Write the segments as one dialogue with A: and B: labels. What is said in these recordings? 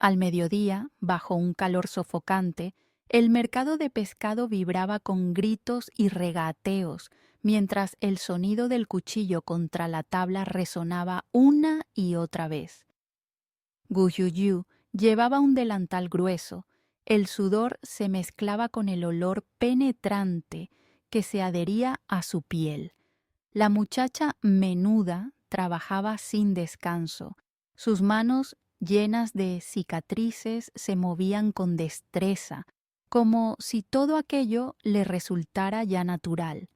A: Al mediodía, bajo un calor sofocante, el mercado de pescado vibraba con gritos y regateos, mientras el sonido del cuchillo contra la tabla resonaba una y otra vez. Gu Yuyu llevaba un delantal grueso. El sudor se mezclaba con el olor penetrante que se adhería a su piel. La muchacha menuda trabajaba sin descanso. Sus manos, llenas de cicatrices, se movían con destreza, como si todo aquello le resultara ya natural.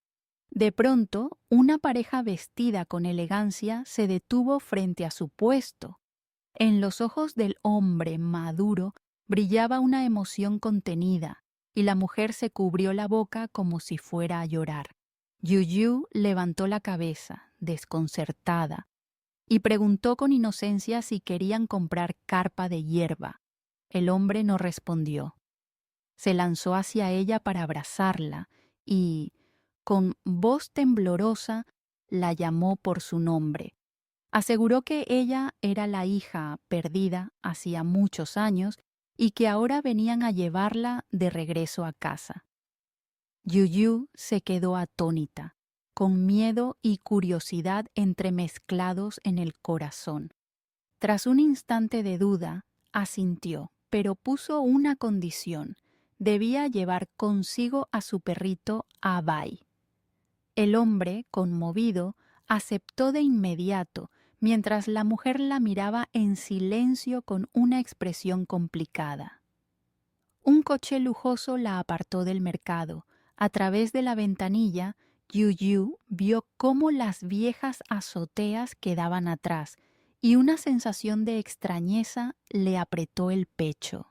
A: De pronto, una pareja vestida con elegancia se detuvo frente a su puesto. En los ojos del hombre maduro brillaba una emoción contenida, y la mujer se cubrió la boca como si fuera a llorar. Yuyu levantó la cabeza, desconcertada, y preguntó con inocencia si querían comprar carpa de hierba. El hombre no respondió. Se lanzó hacia ella para abrazarla y, con voz temblorosa, la llamó por su nombre. Aseguró que ella era la hija perdida hacía muchos años y que ahora venían a llevarla de regreso a casa. Yuyu se quedó atónita, con miedo y curiosidad entremezclados en el corazón. Tras un instante de duda, asintió, pero puso una condición: debía llevar consigo a su perrito Abai. El hombre, conmovido, aceptó de inmediato, mientras la mujer la miraba en silencio con una expresión complicada. Un coche lujoso la apartó del mercado. A través de la ventanilla, Yuyu vio cómo las viejas azoteas quedaban atrás, y una sensación de extrañeza le apretó el pecho.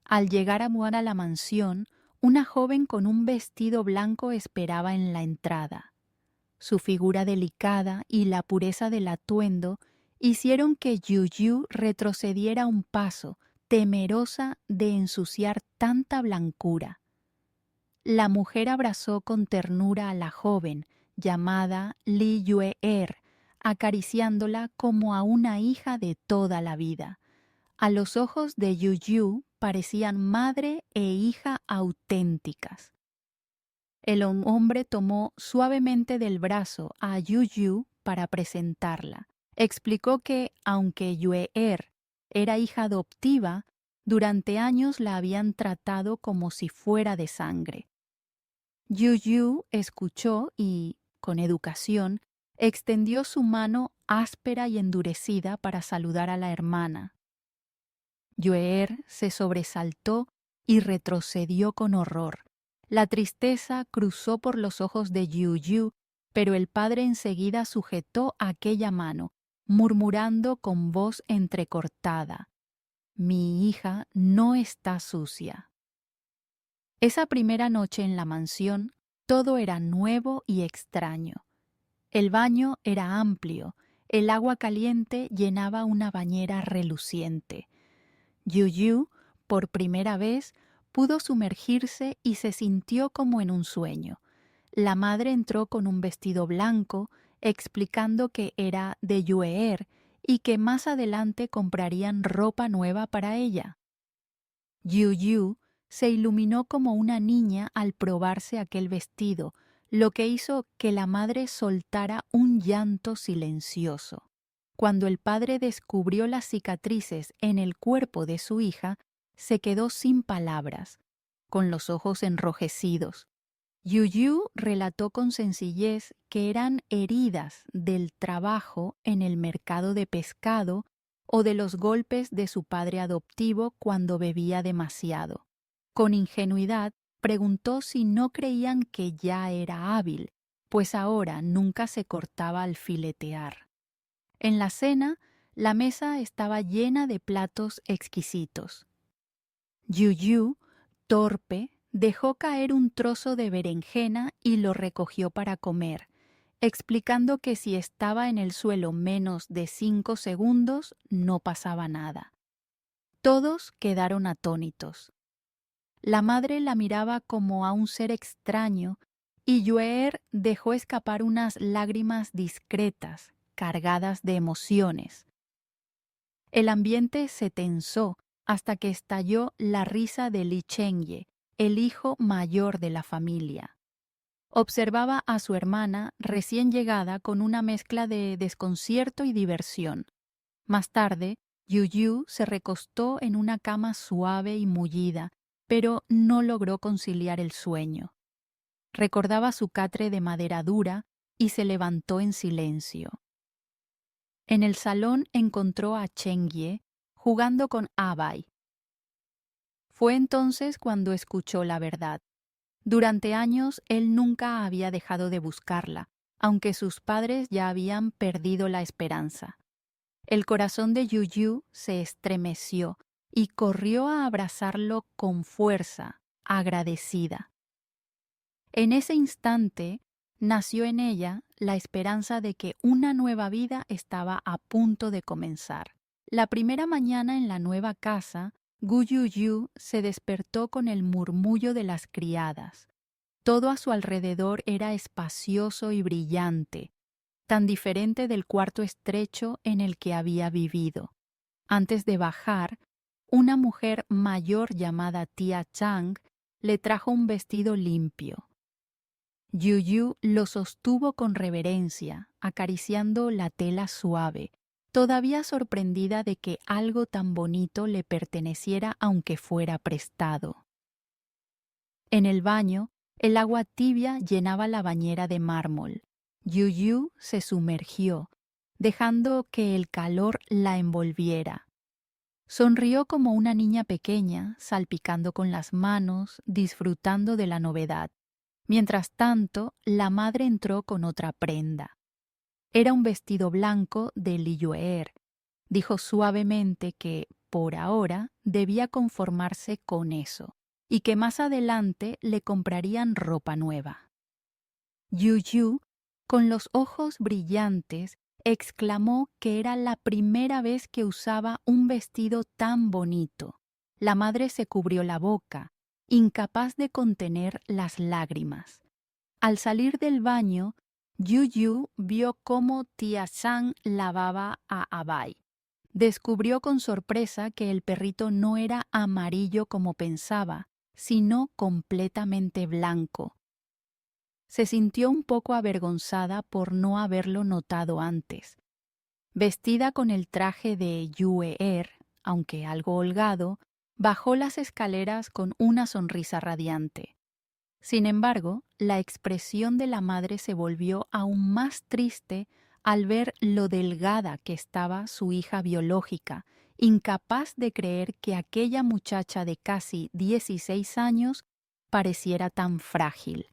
A: Al llegar a la mansión, una joven con un vestido blanco esperaba en la entrada. Su figura delicada y la pureza del atuendo hicieron que Yuyu retrocediera un paso, temerosa de ensuciar tanta blancura. La mujer abrazó con ternura a la joven, llamada Li Yue-er, acariciándola como a una hija de toda la vida. A los ojos de Yuyu parecían madre e hija auténticas. El hombre tomó suavemente del brazo a Yuyu para presentarla. Explicó que, aunque Yue-er era hija adoptiva, durante años la habían tratado como si fuera de sangre. Yuyu escuchó y, con educación, extendió su mano áspera y endurecida para saludar a la hermana. Yue-er se sobresaltó y retrocedió con horror. La tristeza cruzó por los ojos de Yuyu, pero el padre enseguida sujetó aquella mano, murmurando con voz entrecortada: «Mi hija no está sucia». Esa primera noche en la mansión, todo era nuevo y extraño. El baño era amplio, el agua caliente llenaba una bañera reluciente. Yuyu, por primera vez, pudo sumergirse y se sintió como en un sueño. La madre entró con un vestido blanco, explicando que era de Yue-er y que más adelante comprarían ropa nueva para ella. Yuyu se iluminó como una niña al probarse aquel vestido, lo que hizo que la madre soltara un llanto silencioso. Cuando el padre descubrió las cicatrices en el cuerpo de su hija, se quedó sin palabras, con los ojos enrojecidos. Yuyu relató con sencillez que eran heridas del trabajo en el mercado de pescado o de los golpes de su padre adoptivo cuando bebía demasiado. Con ingenuidad preguntó si no creían que ya era hábil, pues ahora nunca se cortaba al filetear. En la cena, la mesa estaba llena de platos exquisitos. Yuyu, torpe, dejó caer un trozo de berenjena y lo recogió para comer, explicando que si estaba en el suelo menos de 5 segundos no pasaba nada. Todos quedaron atónitos. La madre la miraba como a un ser extraño y Yue-er dejó escapar unas lágrimas discretas, cargadas de emociones. El ambiente se tensó hasta que estalló la risa de Li Chengye, el hijo mayor de la familia. Observaba a su hermana recién llegada con una mezcla de desconcierto y diversión. Más tarde, Yu Yu se recostó en una cama suave y mullida, pero no logró conciliar el sueño. Recordaba su catre de madera dura y se levantó en silencio. En el salón encontró a Chengye jugando con Abai. Fue entonces cuando escuchó la verdad. Durante años él nunca había dejado de buscarla, aunque sus padres ya habían perdido la esperanza. El corazón de Yu Yu se estremeció y corrió a abrazarlo con fuerza, agradecida. En ese instante nació en ella la esperanza de que una nueva vida estaba a punto de comenzar. La primera mañana en la nueva casa, Gu Yu se despertó con el murmullo de las criadas. Todo a su alrededor era espacioso y brillante, tan diferente del cuarto estrecho en el que había vivido. Antes de bajar, una mujer mayor llamada Tía Chang le trajo un vestido limpio. Yu Yu lo sostuvo con reverencia, acariciando la tela suave, todavía sorprendida de que algo tan bonito le perteneciera aunque fuera prestado. En el baño, el agua tibia llenaba la bañera de mármol. Yu Yu se sumergió, dejando que el calor la envolviera. Sonrió como una niña pequeña, salpicando con las manos, disfrutando de la novedad. Mientras tanto, la madre entró con otra prenda. Era un vestido blanco de Li Yue'er. Dijo suavemente que, por ahora, debía conformarse con eso, y que más adelante le comprarían ropa nueva. Yu Yu, con los ojos brillantes, exclamó que era la primera vez que usaba un vestido tan bonito. La madre se cubrió la boca, incapaz de contener las lágrimas. Al salir del baño, Yu Yu vio cómo Tía Chang lavaba a Abai. Descubrió con sorpresa que el perrito no era amarillo como pensaba, sino completamente blanco. Se sintió un poco avergonzada por no haberlo notado antes. Vestida con el traje de Yue'er, aunque algo holgado, bajó las escaleras con una sonrisa radiante. Sin embargo, la expresión de la madre se volvió aún más triste al ver lo delgada que estaba su hija biológica, incapaz de creer que aquella muchacha de casi 16 años pareciera tan frágil.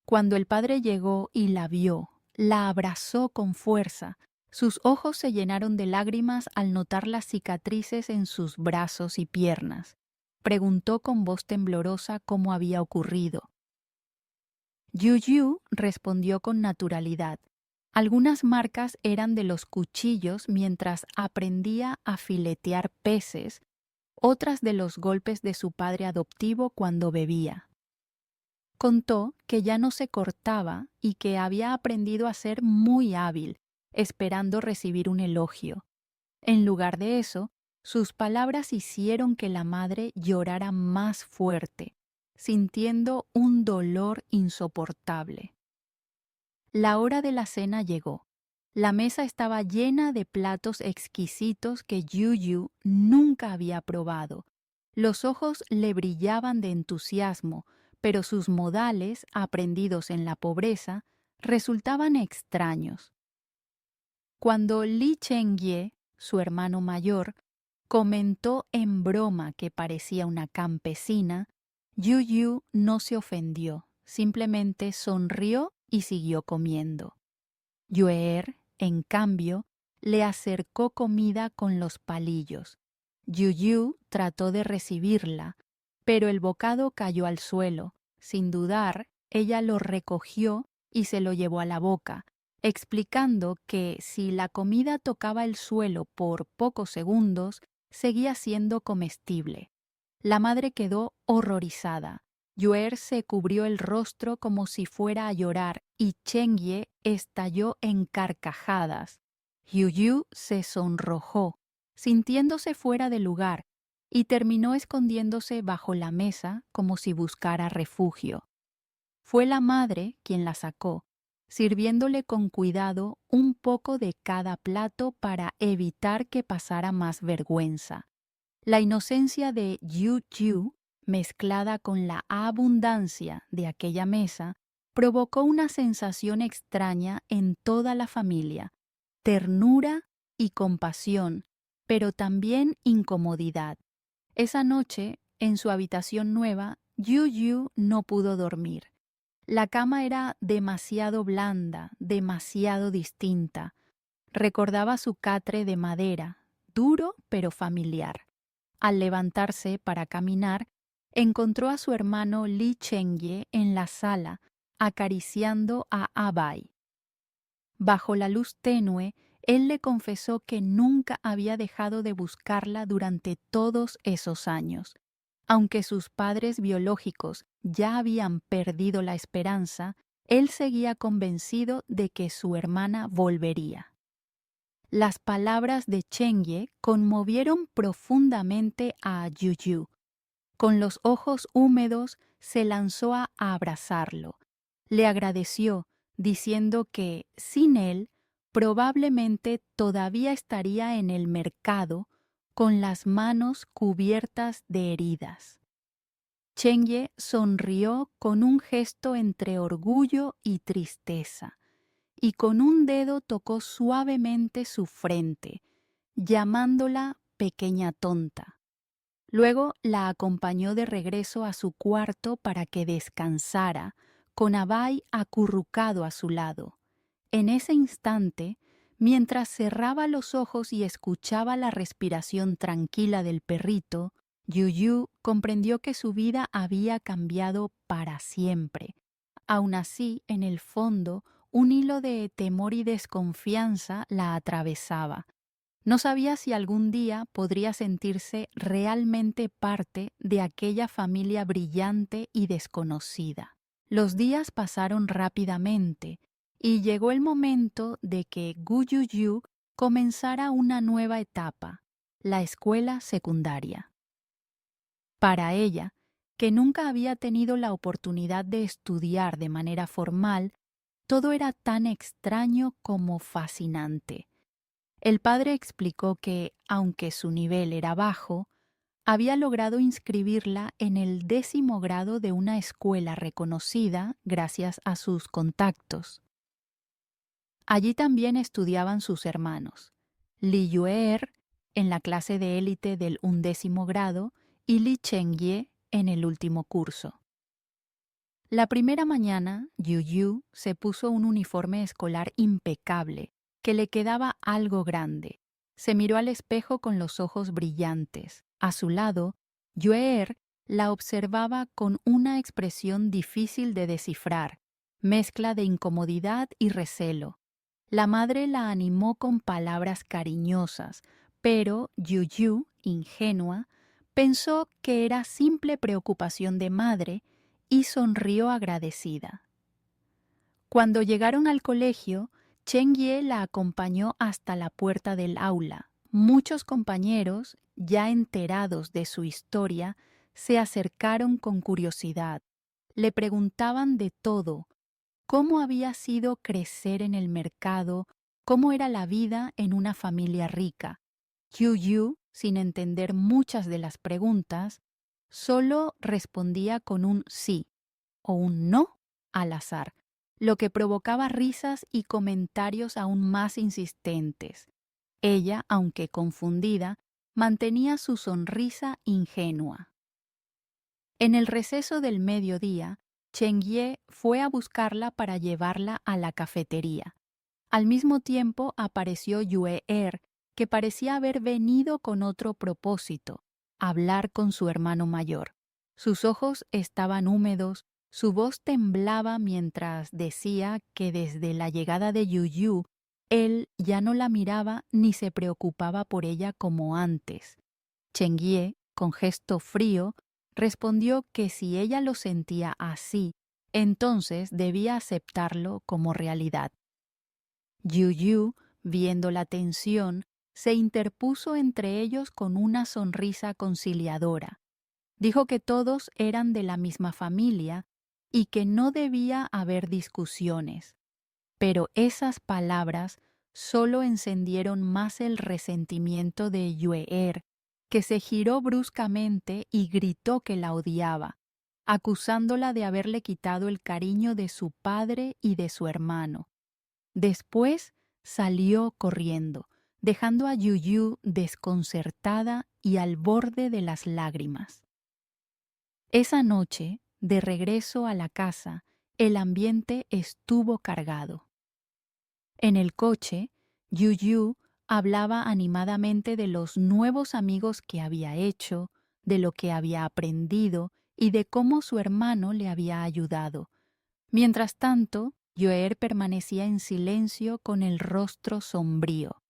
A: Cuando el padre llegó y la vio, la abrazó con fuerza. Sus ojos se llenaron de lágrimas al notar las cicatrices en sus brazos y piernas. Preguntó con voz temblorosa cómo había ocurrido. Yu Yu respondió con naturalidad. Algunas marcas eran de los cuchillos mientras aprendía a filetear peces, otras de los golpes de su padre adoptivo cuando bebía. Contó que ya no se cortaba y que había aprendido a ser muy hábil, esperando recibir un elogio. En lugar de eso, sus palabras hicieron que la madre llorara más fuerte, sintiendo un dolor insoportable. La hora de la cena llegó. La mesa estaba llena de platos exquisitos que Yu Yu nunca había probado. Los ojos le brillaban de entusiasmo, pero sus modales, aprendidos en la pobreza, resultaban extraños. Cuando Li Chengye, su hermano mayor, comentó en broma que parecía una campesina, Yu Yu no se ofendió, simplemente sonrió y siguió comiendo. Yue'er, en cambio, le acercó comida con los palillos. Yu Yu trató de recibirla, pero el bocado cayó al suelo. Sin dudar, ella lo recogió y se lo llevó a la boca, explicando que si la comida tocaba el suelo por pocos segundos, seguía siendo comestible. La madre quedó horrorizada. Yue'er se cubrió el rostro como si fuera a llorar y Chengye estalló en carcajadas. Yu Yu se sonrojó, sintiéndose fuera de lugar, y terminó escondiéndose bajo la mesa como si buscara refugio. Fue la madre quien la sacó, sirviéndole con cuidado un poco de cada plato para evitar que pasara más vergüenza. La inocencia de Yu Yu, mezclada con la abundancia de aquella mesa, provocó una sensación extraña en toda la familia: ternura y compasión, pero también incomodidad. Esa noche, en su habitación nueva, Yu Yu no pudo dormir. La cama era demasiado blanda, demasiado distinta. Recordaba su catre de madera, duro pero familiar. Al levantarse para caminar, encontró a su hermano Li Chengye en la sala, acariciando a Abai. Bajo la luz tenue, él le confesó que nunca había dejado de buscarla durante todos esos años. Aunque sus padres biológicos ya habían perdido la esperanza, él seguía convencido de que su hermana volvería. Las palabras de Chengye conmovieron profundamente a Yu. Con los ojos húmedos se lanzó a abrazarlo. Le agradeció, diciendo que, sin él, probablemente todavía estaría en el mercado con las manos cubiertas de heridas. Chengye sonrió con un gesto entre orgullo y tristeza, y con un dedo tocó suavemente su frente, llamándola pequeña tonta. Luego la acompañó de regreso a su cuarto para que descansara, con Abai acurrucado a su lado. En ese instante, mientras cerraba los ojos y escuchaba la respiración tranquila del perrito, Yu comprendió que su vida había cambiado para siempre. Aun así, en el fondo, un hilo de temor y desconfianza la atravesaba. No sabía si algún día podría sentirse realmente parte de aquella familia brillante y desconocida. Los días pasaron rápidamente y llegó el momento de que Gu Yu comenzara una nueva etapa, la escuela secundaria. Para ella, que nunca había tenido la oportunidad de estudiar de manera formal, todo era tan extraño como fascinante. El padre explicó que, aunque su nivel era bajo, había logrado inscribirla en el 10º grado de una escuela reconocida gracias a sus contactos. Allí también estudiaban sus hermanos, Li Yue'er en la clase de élite del 11º grado y Li Chengye en el último curso. La primera mañana, Yu se puso un uniforme escolar impecable, que le quedaba algo grande. Se miró al espejo con los ojos brillantes. A su lado, Yue'er la observaba con una expresión difícil de descifrar, mezcla de incomodidad y recelo. La madre la animó con palabras cariñosas, pero Yu, ingenua, pensó que era simple preocupación de madre y sonrió agradecida. Cuando llegaron al colegio, Chengye la acompañó hasta la puerta del aula. Muchos compañeros, ya enterados de su historia, se acercaron con curiosidad. Le preguntaban de todo: cómo había sido crecer en el mercado, cómo era la vida en una familia rica. Yu, sin entender muchas de las preguntas, solo respondía con un sí o un no al azar, lo que provocaba risas y comentarios aún más insistentes. Ella, aunque confundida, mantenía su sonrisa ingenua. En el receso del mediodía, Chengye fue a buscarla para llevarla a la cafetería. Al mismo tiempo apareció Yue'er, que parecía haber venido con otro propósito: hablar con su hermano mayor. Sus ojos estaban húmedos, su voz temblaba mientras decía que desde la llegada de Yu, él ya no la miraba ni se preocupaba por ella como antes. Chengye, con gesto frío, respondió que si ella lo sentía así, entonces debía aceptarlo como realidad. Yu, viendo la tensión, se interpuso entre ellos con una sonrisa conciliadora. Dijo que todos eran de la misma familia y que no debía haber discusiones. Pero esas palabras solo encendieron más el resentimiento de Yueer, que se giró bruscamente y gritó que la odiaba, acusándola de haberle quitado el cariño de su padre y de su hermano. Después salió corriendo, dejando a Yuyu desconcertada y al borde de las lágrimas. Esa noche, de regreso a la casa, el ambiente estuvo cargado. En el coche, Yuyu hablaba animadamente de los nuevos amigos que había hecho, de lo que había aprendido y de cómo su hermano le había ayudado. Mientras tanto, Joer permanecía en silencio con el rostro sombrío.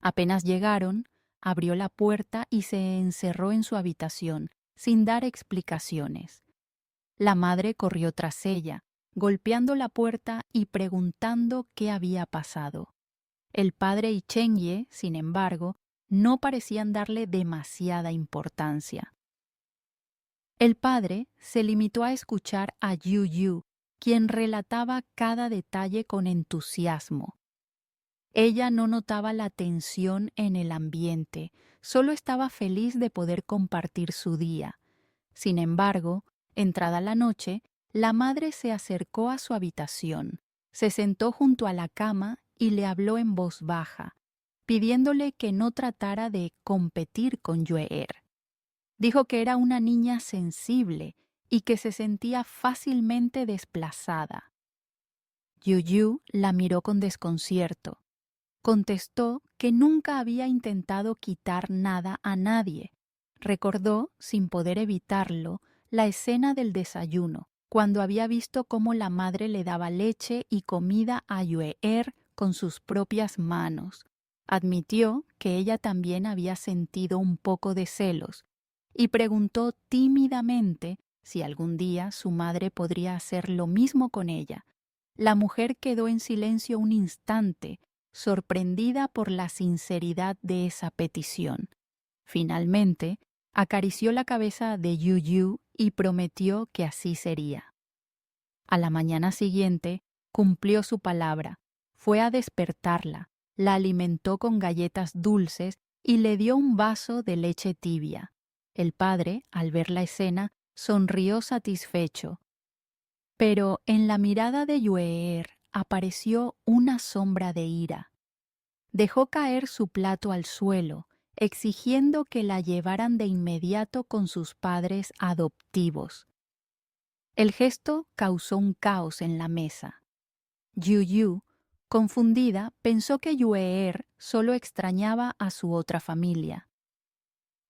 A: Apenas llegaron, abrió la puerta y se encerró en su habitación, sin dar explicaciones. La madre corrió tras ella, golpeando la puerta y preguntando qué había pasado. El padre y Chengye, sin embargo, no parecían darle demasiada importancia. El padre se limitó a escuchar a Yu, quien relataba cada detalle con entusiasmo. Ella no notaba la tensión en el ambiente, solo estaba feliz de poder compartir su día. Sin embargo, entrada la noche, la madre se acercó a su habitación, se sentó junto a la cama y le habló en voz baja, pidiéndole que no tratara de competir con Yueer. Dijo que era una niña sensible y que se sentía fácilmente desplazada. Yu la miró con desconcierto. Contestó que nunca había intentado quitar nada a nadie. Recordó, sin poder evitarlo, la escena del desayuno, cuando había visto cómo la madre le daba leche y comida a Yueer con sus propias manos. Admitió que ella también había sentido un poco de celos y preguntó tímidamente si algún día su madre podría hacer lo mismo con ella. La mujer quedó en silencio un instante, sorprendida por la sinceridad de esa petición. Finalmente, acarició la cabeza de Yu y prometió que así sería. A la mañana siguiente, cumplió su palabra. Fue a despertarla, la alimentó con galletas dulces y le dio un vaso de leche tibia. El padre, al ver la escena, sonrió satisfecho. Pero en la mirada de Yueer apareció una sombra de ira. Dejó caer su plato al suelo, exigiendo que la llevaran de inmediato con sus padres adoptivos. El gesto causó un caos en la mesa. Yu, confundida, pensó que Yueer solo extrañaba a su otra familia.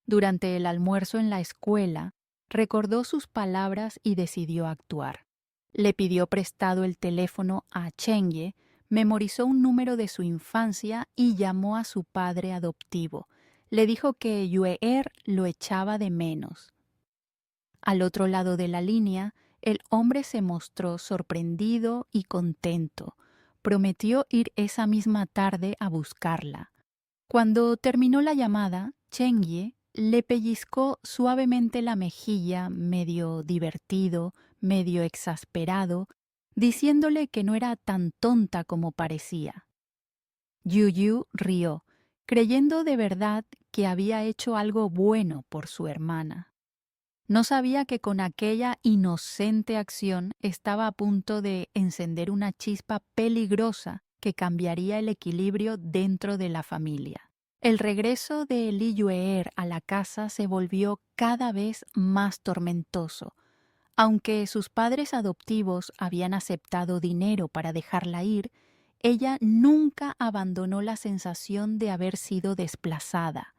A: Durante el almuerzo en la escuela, recordó sus palabras y decidió actuar. Le pidió prestado el teléfono a Chengye, memorizó un número de su infancia y llamó a su padre adoptivo. Le dijo que Yueer lo echaba de menos. Al otro lado de la línea, el hombre se mostró sorprendido y contento. Prometió ir esa misma tarde a buscarla. Cuando terminó la llamada, Chengye le pellizcó suavemente la mejilla, medio divertido, medio exasperado, diciéndole que no era tan tonta como parecía. Yu rió, creyendo de verdad que había hecho algo bueno por su hermana. No sabía que con aquella inocente acción estaba a punto de encender una chispa peligrosa que cambiaría el equilibrio dentro de la familia. El regreso de Li Yueer a la casa se volvió cada vez más tormentoso. Aunque sus padres adoptivos habían aceptado dinero para dejarla ir, ella nunca abandonó la sensación de haber sido desplazada.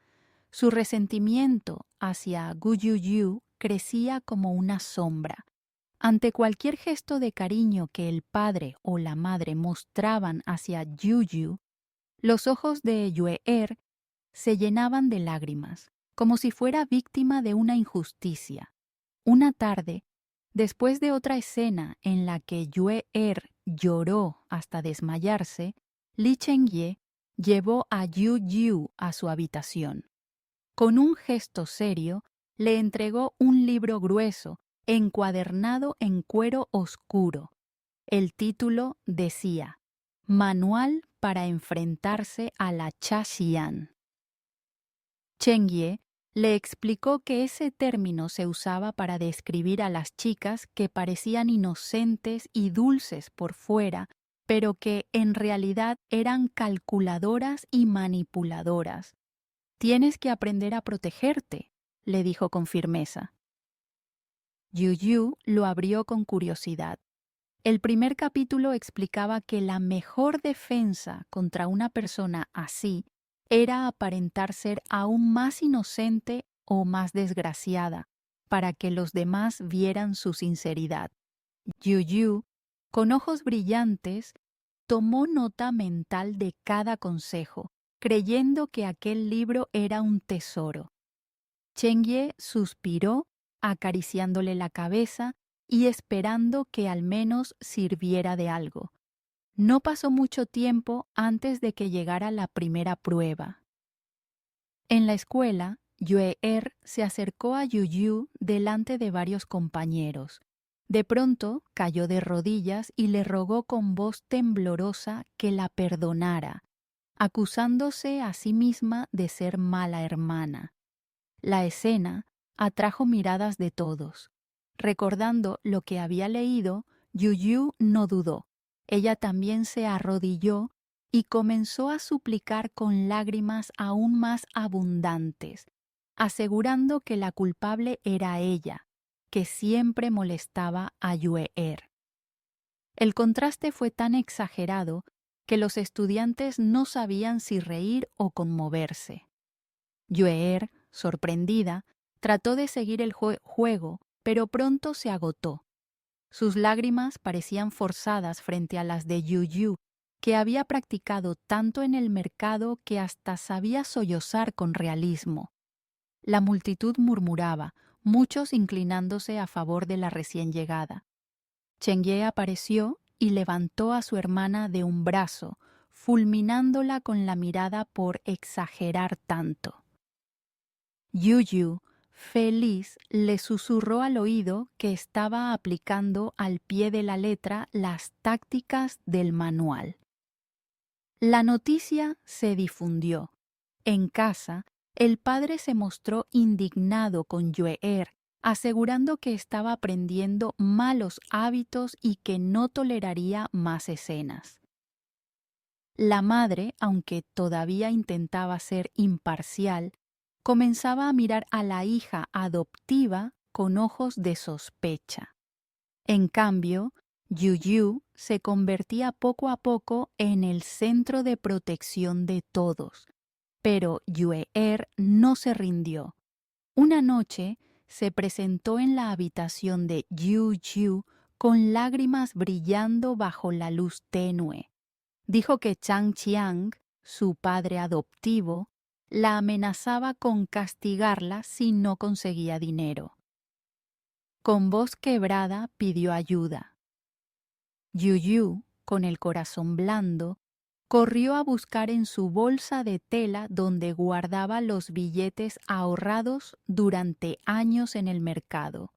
A: Su resentimiento hacia Gu Yu crecía como una sombra. Ante cualquier gesto de cariño que el padre o la madre mostraban hacia Yu, los ojos de Yueer se llenaban de lágrimas, como si fuera víctima de una injusticia. Una tarde, después de otra escena en la que Yueer lloró hasta desmayarse, Li Chengye llevó a Yu Yu a su habitación. Con un gesto serio, le entregó un libro grueso, encuadernado en cuero oscuro. El título decía: Manual para enfrentarse a la Chaxian. Cheng-Ye le explicó que ese término se usaba para describir a las chicas que parecían inocentes y dulces por fuera, pero que en realidad eran calculadoras y manipuladoras. Tienes que aprender a protegerte, le dijo con firmeza. Yu Yu lo abrió con curiosidad. El primer capítulo explicaba que la mejor defensa contra una persona así era aparentar ser aún más inocente o más desgraciada, para que los demás vieran su sinceridad. Yu Yu, con ojos brillantes, tomó nota mental de cada consejo, creyendo que aquel libro era un tesoro. Cheng-Ye suspiró, acariciándole la cabeza y esperando que al menos sirviera de algo. No pasó mucho tiempo antes de que llegara la primera prueba. En la escuela, Yue-Er se acercó a Yu Yu delante de varios compañeros. De pronto cayó de rodillas y le rogó con voz temblorosa que la perdonara, acusándose a sí misma de ser mala hermana. La escena atrajo miradas de todos. Recordando lo que había leído, Yu Yu no dudó. Ella también se arrodilló y comenzó a suplicar con lágrimas aún más abundantes, asegurando que la culpable era ella, que siempre molestaba a Yue-Er. El contraste fue tan exagerado que los estudiantes no sabían si reír o conmoverse. Yue-Er, sorprendida, trató de seguir el juego, pero pronto se agotó. Sus lágrimas parecían forzadas frente a las de Yu Yu, que había practicado tanto en el mercado que hasta sabía sollozar con realismo. La multitud murmuraba, muchos inclinándose a favor de la recién llegada. Cheng-Ye apareció y levantó a su hermana de un brazo, fulminándola con la mirada por exagerar tanto. Yu Yu, feliz, le susurró al oído que estaba aplicando al pie de la letra las tácticas del manual. La noticia se difundió. En casa, el padre se mostró indignado con Yue-Er, asegurando que estaba aprendiendo malos hábitos y que no toleraría más escenas. La madre, aunque todavía intentaba ser imparcial, comenzaba a mirar a la hija adoptiva con ojos de sospecha. En cambio, Yu Yu se convertía poco a poco en el centro de protección de todos, pero Yue-Er no se rindió. Una noche se presentó en la habitación de Yu Yu con lágrimas brillando bajo la luz tenue. Dijo que Chang Qiang, su padre adoptivo, la amenazaba con castigarla si no conseguía dinero. Con voz quebrada pidió ayuda. Yu Yu, con el corazón blando, corrió a buscar en su bolsa de tela donde guardaba los billetes ahorrados durante años en el mercado.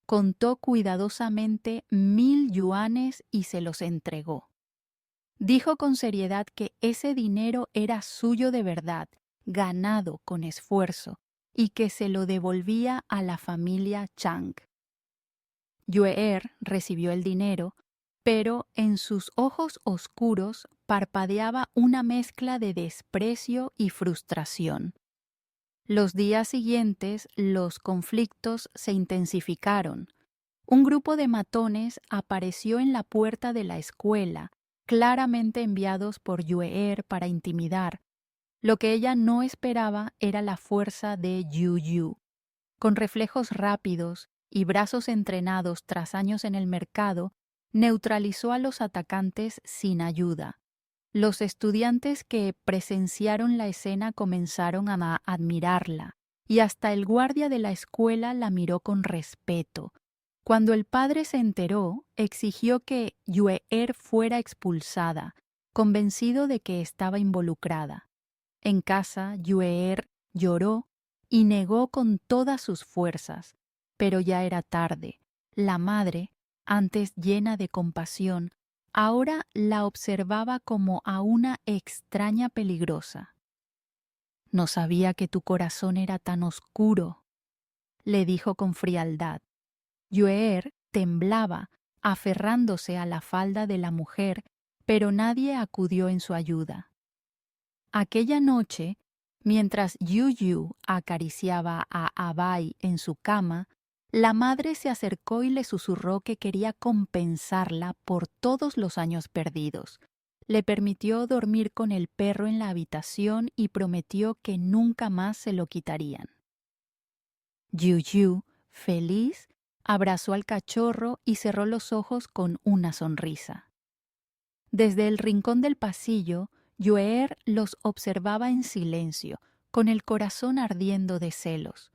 A: Contó cuidadosamente 1000 yuanes y se los entregó. Dijo con seriedad que ese dinero era suyo de verdad, ganado con esfuerzo, y que se lo devolvía a la familia Chang. Yue-Er recibió el dinero, pero en sus ojos oscuros parpadeaba una mezcla de desprecio y frustración. Los días siguientes los conflictos se intensificaron. Un grupo de matones apareció en la puerta de la escuela, claramente enviados por Yue-Er para intimidar. Lo que ella no esperaba era la fuerza de Yu Yu. Con reflejos rápidos y brazos entrenados tras años en el mercado, neutralizó a los atacantes sin ayuda. Los estudiantes que presenciaron la escena comenzaron a admirarla, y hasta el guardia de la escuela la miró con respeto. Cuando el padre se enteró, exigió que Yue-Er fuera expulsada, convencido de que estaba involucrada. En casa, Yueer lloró y negó con todas sus fuerzas, pero ya era tarde. La madre, antes llena de compasión, ahora la observaba como a una extraña peligrosa. «No sabía que tu corazón era tan oscuro», le dijo con frialdad. Yueer temblaba, aferrándose a la falda de la mujer, pero nadie acudió en su ayuda. Aquella noche, mientras Yu acariciaba a Abai en su cama, la madre se acercó y le susurró que quería compensarla por todos los años perdidos. Le permitió dormir con el perro en la habitación y prometió que nunca más se lo quitarían. Yu, feliz, abrazó al cachorro y cerró los ojos con una sonrisa. Desde el rincón del pasillo, Yueer los observaba en silencio, con el corazón ardiendo de celos.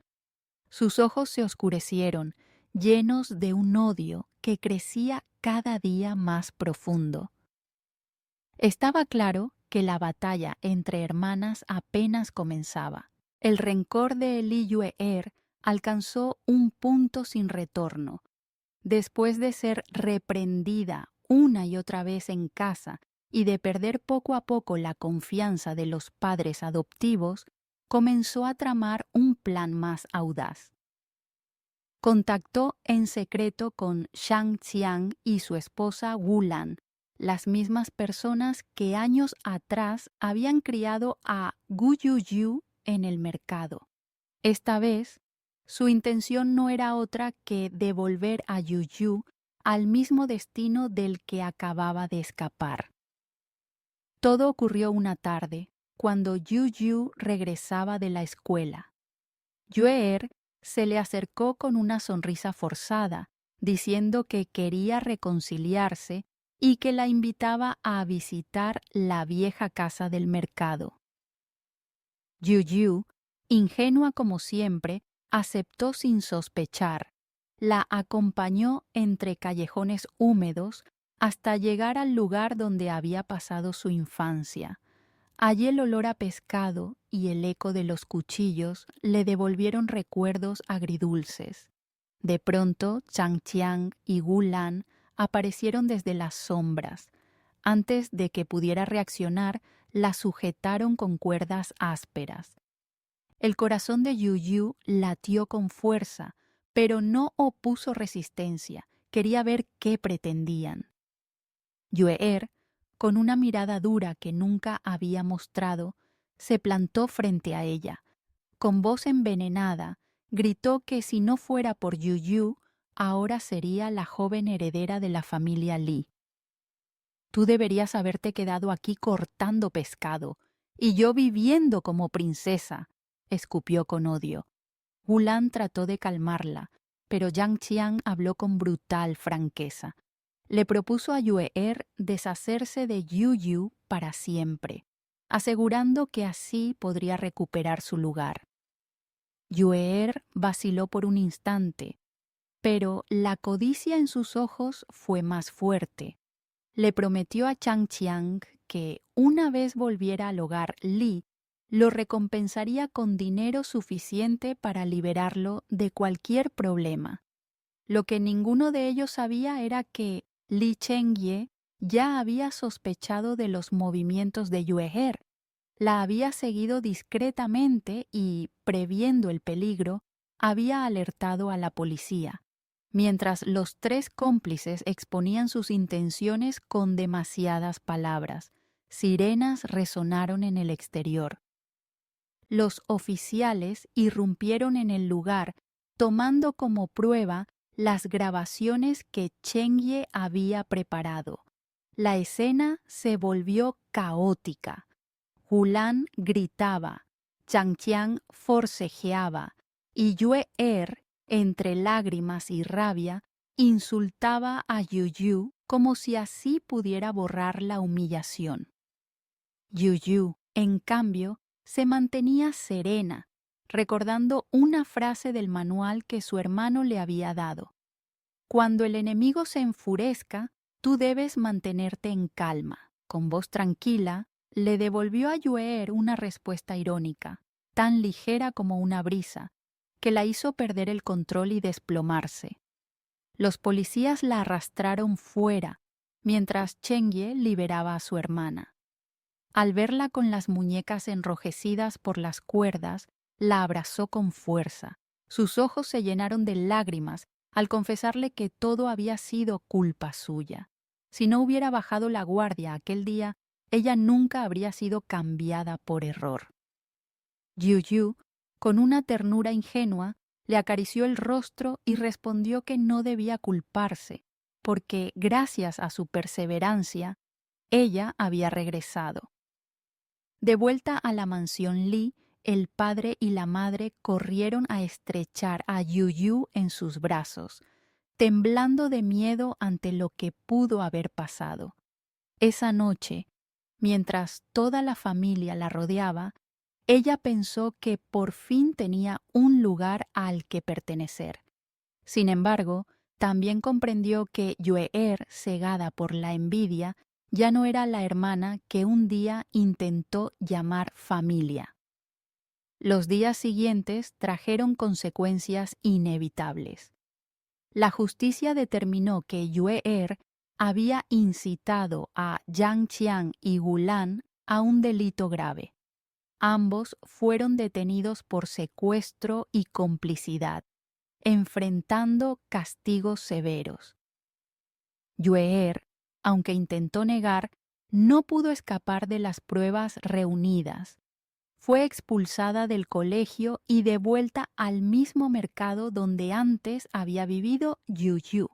A: Sus ojos se oscurecieron, llenos de un odio que crecía cada día más profundo. Estaba claro que la batalla entre hermanas apenas comenzaba. El rencor de Li Yueer alcanzó un punto sin retorno. Después de ser reprendida una y otra vez en casa y de perder poco a poco la confianza de los padres adoptivos, comenzó a tramar un plan más audaz. Contactó en secreto con Shang Xiang y su esposa Wu Lan, las mismas personas que años atrás habían criado a Gu Yuyu en el mercado. Esta vez, su intención no era otra que devolver a Yuyu al mismo destino del que acababa de escapar. Todo ocurrió una tarde, cuando Yuyu regresaba de la escuela. Yueer se le acercó con una sonrisa forzada, diciendo que quería reconciliarse y que la invitaba a visitar la vieja casa del mercado. Yuyu, ingenua como siempre, aceptó sin sospechar. La acompañó entre callejones húmedos hasta llegar al lugar donde había pasado su infancia. Allí el olor a pescado y el eco de los cuchillos le devolvieron recuerdos agridulces. De pronto, Chang Qiang y Wu Lan aparecieron desde las sombras. Antes de que pudiera reaccionar, la sujetaron con cuerdas ásperas. El corazón de Yuyu latió con fuerza, pero no opuso resistencia. Quería ver qué pretendían. Yueer, con una mirada dura que nunca había mostrado, se plantó frente a ella. Con voz envenenada, gritó que si no fuera por Yuyu, ahora sería la joven heredera de la familia Li. «Tú deberías haberte quedado aquí cortando pescado, y yo viviendo como princesa», escupió con odio. Wu Lan trató de calmarla, pero Yang Qiang habló con brutal franqueza. Le propuso a Yueer deshacerse de Yuyu para siempre, asegurando que así podría recuperar su lugar. Yueer vaciló por un instante, pero la codicia en sus ojos fue más fuerte. Le prometió a Chang Qiang que, una vez volviera al hogar Li, lo recompensaría con dinero suficiente para liberarlo de cualquier problema. Lo que ninguno de ellos sabía era que Li Chengye ya había sospechado de los movimientos de Yueer. La había seguido discretamente y, previendo el peligro, había alertado a la policía, mientras los tres cómplices exponían sus intenciones con demasiadas palabras. Sirenas resonaron en el exterior. Los oficiales irrumpieron en el lugar, tomando como prueba las grabaciones que Chengye había preparado. La escena se volvió caótica. Wu Lan gritaba, Chang Qiang forcejeaba y Yueer, entre lágrimas y rabia, insultaba a Yuyu como si así pudiera borrar la humillación. Yuyu, en cambio, se mantenía serena, recordando una frase del manual que su hermano le había dado. Cuando el enemigo se enfurezca, tú debes mantenerte en calma. con voz tranquila, le devolvió a Yueer una respuesta irónica, tan ligera como una brisa, que la hizo perder el control y desplomarse. Los policías la arrastraron fuera, mientras Cheng-ye liberaba a su hermana. Al verla con las muñecas enrojecidas por las cuerdas, la abrazó con fuerza. Sus ojos se llenaron de lágrimas al confesarle que todo había sido culpa suya. Si no hubiera bajado la guardia aquel día, ella nunca habría sido cambiada por error. Yu, con una ternura ingenua, le acarició el rostro y respondió que no debía culparse, porque, gracias a su perseverancia, ella había regresado. De vuelta a la mansión Lee, el padre y la madre corrieron a estrechar a Yu en sus brazos, temblando de miedo ante lo que pudo haber pasado. Esa noche, mientras toda la familia la rodeaba, ella pensó que por fin tenía un lugar al que pertenecer. Sin embargo, también comprendió que Yueer, cegada por la envidia, ya no era la hermana que un día intentó llamar familia. Los días siguientes trajeron consecuencias inevitables. La justicia determinó que Yueer había incitado a Yang Qiang y Gulan a un delito grave. Ambos fueron detenidos por secuestro y complicidad, enfrentando castigos severos. Yueer, aunque intentó negar, no pudo escapar de las pruebas reunidas. Fue expulsada del colegio y devuelta al mismo mercado donde antes había vivido Yu.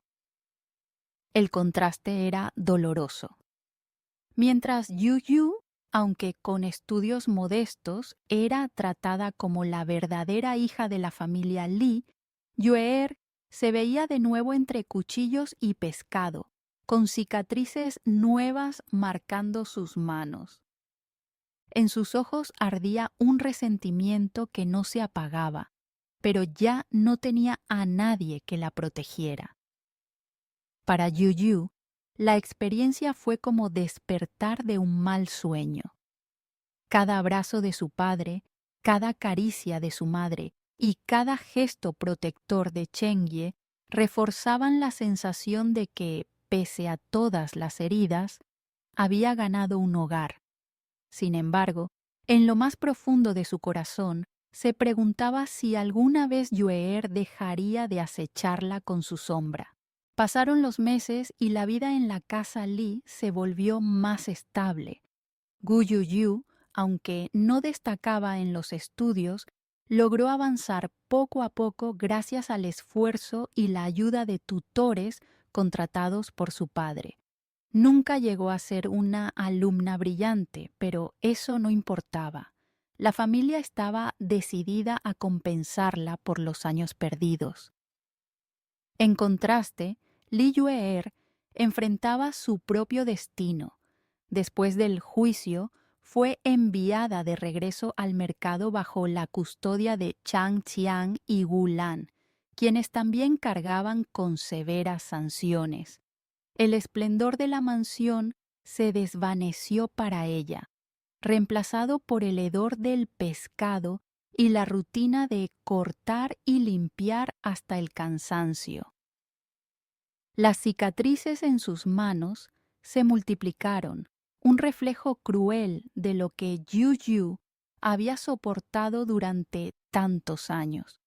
A: El contraste era doloroso. Mientras Yu, aunque con estudios modestos, era tratada como la verdadera hija de la familia Lee, Yueer se veía de nuevo entre cuchillos y pescado, con cicatrices nuevas marcando sus manos. En sus ojos ardía un resentimiento que no se apagaba, pero ya no tenía a nadie que la protegiera. Para Yu, la experiencia fue como despertar de un mal sueño. Cada abrazo de su padre, cada caricia de su madre y cada gesto protector de Cheng-ye reforzaban la sensación de que, pese a todas las heridas, había ganado un hogar. Sin embargo, en lo más profundo de su corazón, se preguntaba si alguna vez Yueer dejaría de acecharla con su sombra. Pasaron los meses y la vida en la casa Lee se volvió más estable. Gu Yu, aunque no destacaba en los estudios, logró avanzar poco a poco gracias al esfuerzo y la ayuda de tutores contratados por su padre. Nunca llegó a ser una alumna brillante, pero eso no importaba. La familia estaba decidida a compensarla por los años perdidos. En contraste, Lee Yueer enfrentaba su propio destino. Después del juicio, fue enviada de regreso al mercado bajo la custodia de Chang Qiang y Gulan, quienes también cargaban con severas sanciones. El esplendor de la mansión se desvaneció para ella, reemplazado por el hedor del pescado y la rutina de cortar y limpiar hasta el cansancio. Las cicatrices en sus manos se multiplicaron, un reflejo cruel de lo que Yu había soportado durante tantos años.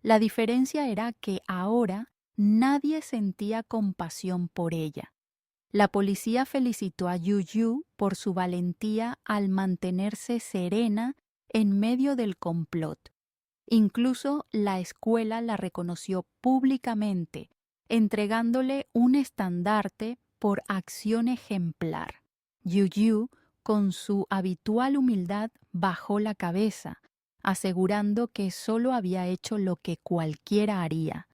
A: La diferencia era que ahora nadie sentía compasión por ella. La policía felicitó a Yu por su valentía al mantenerse serena en medio del complot. Incluso la escuela la reconoció públicamente, entregándole un estandarte por acción ejemplar. Yu, con su habitual humildad, bajó la cabeza, asegurando que solo había hecho lo que cualquiera haría.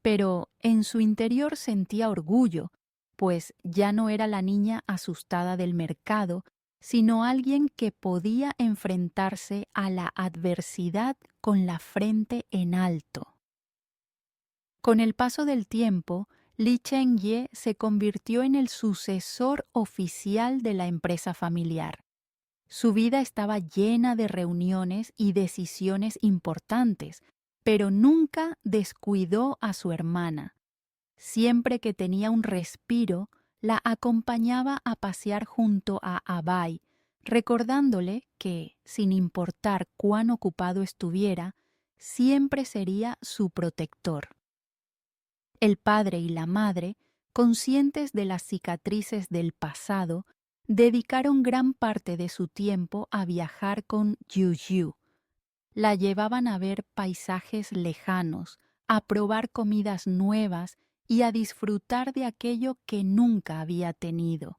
A: Pero en su interior sentía orgullo, pues ya no era la niña asustada del mercado, sino alguien que podía enfrentarse a la adversidad con la frente en alto. Con el paso del tiempo, Li Chengye se convirtió en el sucesor oficial de la empresa familiar. Su vida estaba llena de reuniones y decisiones importantes, pero nunca descuidó a su hermana. Siempre que tenía un respiro, la acompañaba a pasear junto a Abai, recordándole que, sin importar cuán ocupado estuviera, siempre sería su protector. El padre y la madre, conscientes de las cicatrices del pasado, dedicaron gran parte de su tiempo a viajar con Yu. La llevaban a ver paisajes lejanos, a probar comidas nuevas y a disfrutar de aquello que nunca había tenido.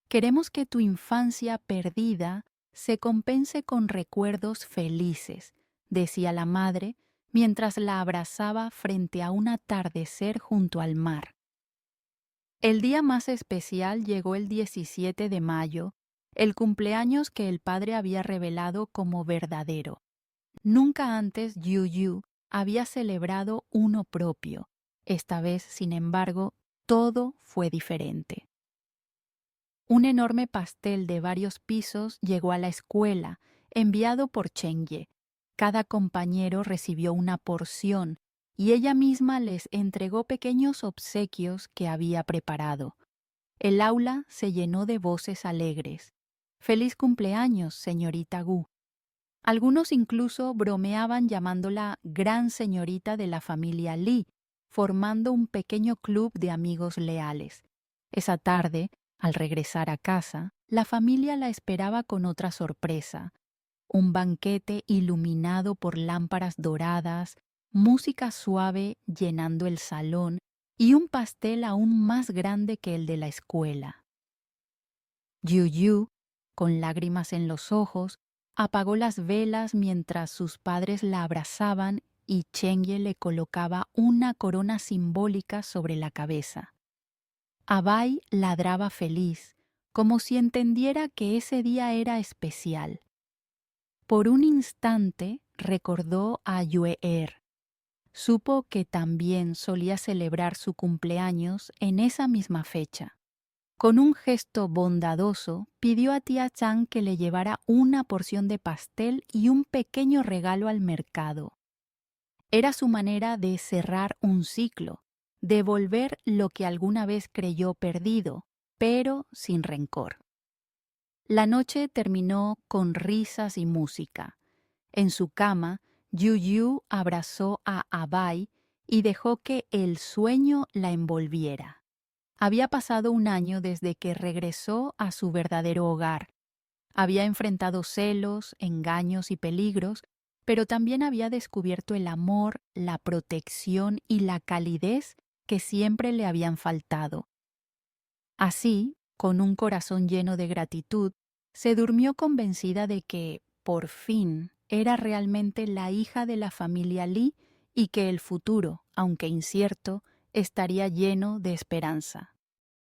A: Queremos que tu infancia perdida se compense con recuerdos felices, decía la madre mientras la abrazaba frente a un atardecer junto al mar. El día más especial llegó el 17 de mayo, el cumpleaños que el padre había revelado como verdadero. Nunca antes Yu había celebrado uno propio. Esta vez, sin embargo, todo fue diferente. Un enorme pastel de varios pisos llegó a la escuela, enviado por Chengye. Cada compañero recibió una porción y ella misma les entregó pequeños obsequios que había preparado. El aula se llenó de voces alegres. «¡Feliz cumpleaños, señorita Gu!». Algunos incluso bromeaban llamándola gran señorita de la familia Li, formando un pequeño club de amigos leales. Esa tarde, al regresar a casa, la familia la esperaba con otra sorpresa: un banquete iluminado por lámparas doradas, música suave llenando el salón y un pastel aún más grande que el de la escuela. Yu, con lágrimas en los ojos, apagó las velas mientras sus padres la abrazaban y Chengye le colocaba una corona simbólica sobre la cabeza. Abai ladraba feliz, como si entendiera que ese día era especial. Por un instante recordó a Yue'er. Supo que también solía celebrar su cumpleaños en esa misma fecha. Con un gesto bondadoso, pidió a tía Chang que le llevara una porción de pastel y un pequeño regalo al mercado. Era su manera de cerrar un ciclo, devolver lo que alguna vez creyó perdido, pero sin rencor. La noche terminó con risas y música. En su cama, Yu abrazó a Abai y dejó que el sueño la envolviera. Había pasado un año desde que regresó a su verdadero hogar. Había enfrentado celos, engaños y peligros, pero también había descubierto el amor, la protección y la calidez que siempre le habían faltado. Así, con un corazón lleno de gratitud, se durmió convencida de que, por fin, era realmente la hija de la familia Li y que el futuro, aunque incierto, estaría lleno de esperanza.